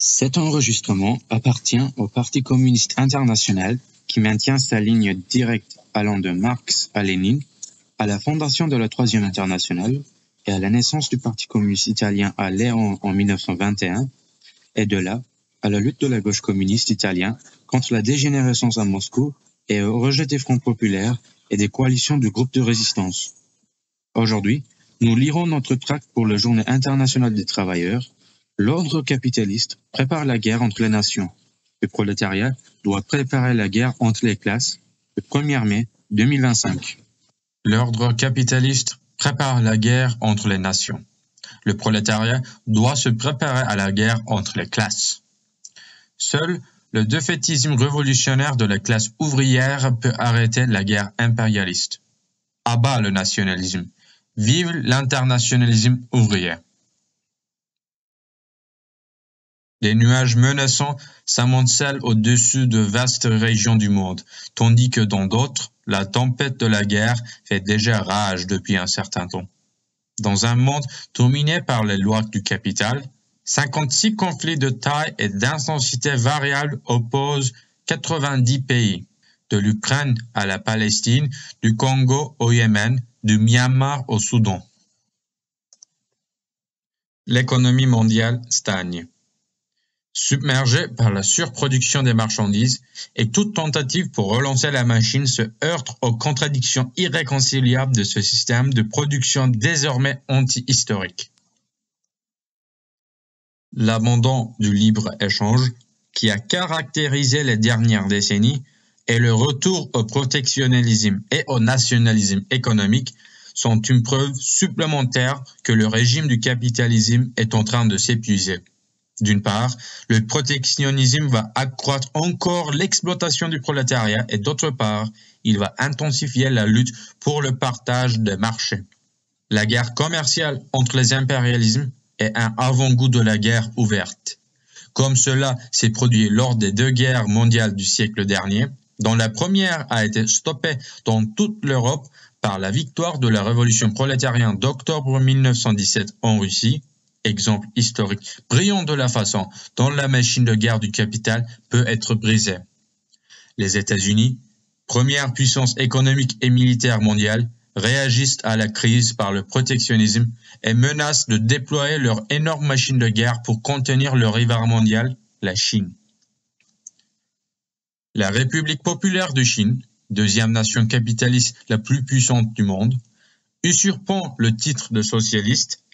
Cet enregistrement appartient au Parti communiste international qui maintient sa ligne directe allant de Marx à Lénine, à la fondation de la Troisième Internationale et à la naissance du Parti communiste italien à Léon en 1921, et de là à la lutte de la gauche communiste italien contre la dégénérescence à Moscou et au rejet des fronts populaires et des coalitions du groupe de résistance. Aujourd'hui, nous lirons notre tract pour la Journée internationale des travailleurs. L'ordre capitaliste prépare la guerre entre les nations. Le prolétariat doit préparer la guerre entre les classes. Le 1er mai 2025. L'ordre capitaliste prépare la guerre entre les nations. Le prolétariat doit se préparer à la guerre entre les classes. Seul le défaitisme révolutionnaire de la classe ouvrière peut arrêter la guerre impérialiste. À bas le nationalisme. Vive l'internationalisme ouvrier. Les nuages menaçants s'amoncellent au-dessus de vastes régions du monde, tandis que dans d'autres, la tempête de la guerre fait déjà rage depuis un certain temps. Dans un monde dominé par les lois du capital, 56 conflits de taille et d'intensité variables opposent 90 pays, de l'Ukraine à la Palestine, du Congo au Yémen, du Myanmar au Soudan. L'économie mondiale stagne. Submergée par la surproduction des marchandises, et toute tentative pour relancer la machine se heurte aux contradictions irréconciliables de ce système de production désormais anti-historique. L'abandon du libre-échange, qui a caractérisé les dernières décennies, et le retour au protectionnisme et au nationalisme économique sont une preuve supplémentaire que le régime du capitalisme est en train de s'épuiser. D'une part, le protectionnisme va accroître encore l'exploitation du prolétariat et d'autre part, il va intensifier la lutte pour le partage des marchés. La guerre commerciale entre les impérialismes est un avant-goût de la guerre ouverte. Comme cela s'est produit lors des 2 guerres mondiales du siècle dernier, dont la première a été stoppée dans toute l'Europe par la victoire de la révolution prolétarienne d'octobre 1917 en Russie, exemple historique brillant de la façon dont la machine de guerre du capital peut être brisée. Les États-Unis, première puissance économique et militaire mondiale, réagissent à la crise par le protectionnisme et menacent de déployer leur énorme machine de guerre pour contenir le rival mondial, la Chine. La République populaire de Chine, deuxième nation capitaliste la plus puissante du monde, usurpant le titre de socialiste,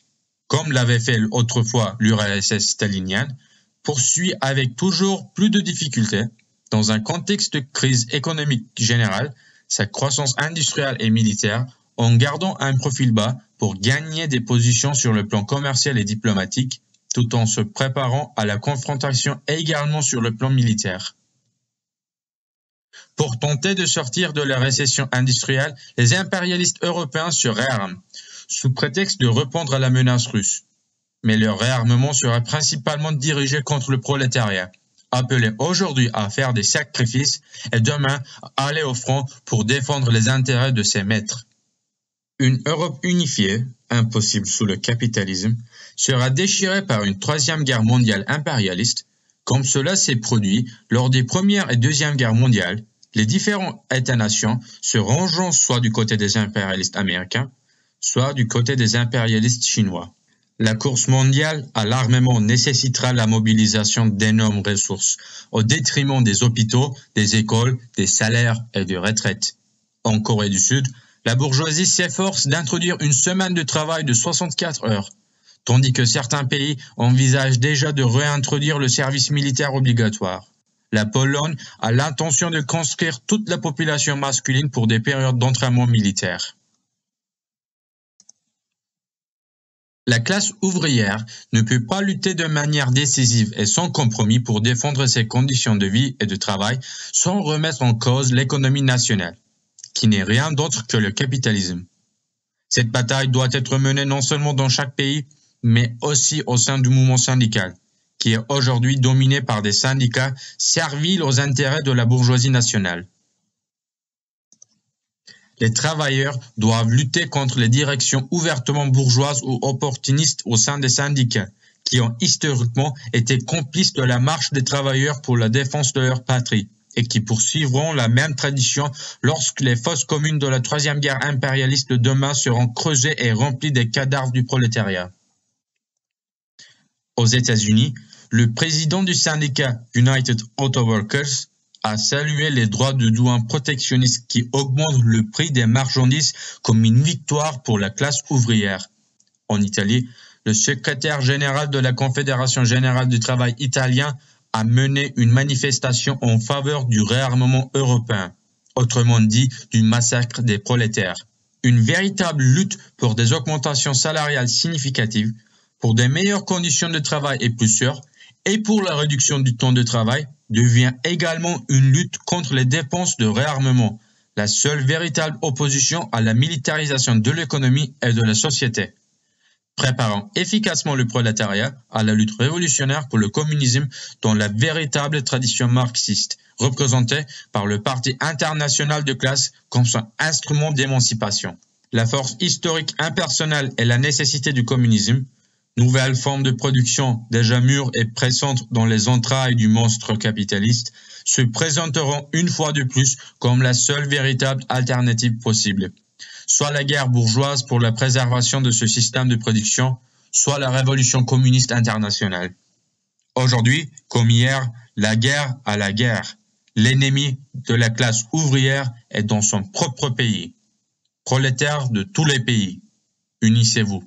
comme l'avait fait autrefois l'URSS stalinienne, poursuit avec toujours plus de difficultés, dans un contexte de crise économique générale, sa croissance industrielle et militaire, en gardant un profil bas pour gagner des positions sur le plan commercial et diplomatique, tout en se préparant à la confrontation également sur le plan militaire. Pour tenter de sortir de la récession industrielle, les impérialistes européens se réarment, sous prétexte de répondre à la menace russe. Mais leur réarmement sera principalement dirigé contre le prolétariat, appelé aujourd'hui à faire des sacrifices et demain à aller au front pour défendre les intérêts de ses maîtres. Une Europe unifiée, impossible sous le capitalisme, sera déchirée par une 3e guerre mondiale impérialiste, comme cela s'est produit lors des 1ère et 2e guerres mondiales, les différents États-nations se rangeant soit du côté des impérialistes américains, soit du côté des impérialistes chinois. La course mondiale à l'armement nécessitera la mobilisation d'énormes ressources, au détriment des hôpitaux, des écoles, des salaires et des retraites. En Corée du Sud, la bourgeoisie s'efforce d'introduire une semaine de travail de 64 heures, tandis que certains pays envisagent déjà de réintroduire le service militaire obligatoire. La Pologne a l'intention de conscrire toute la population masculine pour des périodes d'entraînement militaire. La classe ouvrière ne peut pas lutter de manière décisive et sans compromis pour défendre ses conditions de vie et de travail sans remettre en cause l'économie nationale, qui n'est rien d'autre que le capitalisme. Cette bataille doit être menée non seulement dans chaque pays, mais aussi au sein du mouvement syndical, qui est aujourd'hui dominé par des syndicats serviles aux intérêts de la bourgeoisie nationale. Les travailleurs doivent lutter contre les directions ouvertement bourgeoises ou opportunistes au sein des syndicats, qui ont historiquement été complices de la marche des travailleurs pour la défense de leur patrie et qui poursuivront la même tradition lorsque les fosses communes de la troisième guerre impérialiste de demain seront creusées et remplies des cadavres du prolétariat. Aux États-Unis, le président du syndicat United Auto Workers a salué les droits de douane protectionnistes qui augmentent le prix des marchandises comme une victoire pour la classe ouvrière. En Italie, le secrétaire général de la Confédération générale du travail italien a mené une manifestation en faveur du réarmement européen, autrement dit du massacre des prolétaires. Une véritable lutte pour des augmentations salariales significatives, pour des meilleures conditions de travail et plus sûres, et pour la réduction du temps de travail, devient également une lutte contre les dépenses de réarmement, la seule véritable opposition à la militarisation de l'économie et de la société. Préparant efficacement le prolétariat à la lutte révolutionnaire pour le communisme dans la véritable tradition marxiste, représentée par le Parti international de classe comme son instrument d'émancipation. La force historique impersonnelle et la nécessité du communisme, nouvelle forme de production déjà mûre et pressante dans les entrailles du monstre capitaliste, se présenteront une fois de plus comme la seule véritable alternative possible. Soit la guerre bourgeoise pour la préservation de ce système de production, soit la révolution communiste internationale. Aujourd'hui, comme hier, la guerre à la guerre. L'ennemi de la classe ouvrière est dans son propre pays. Prolétaires de tous les pays, unissez-vous.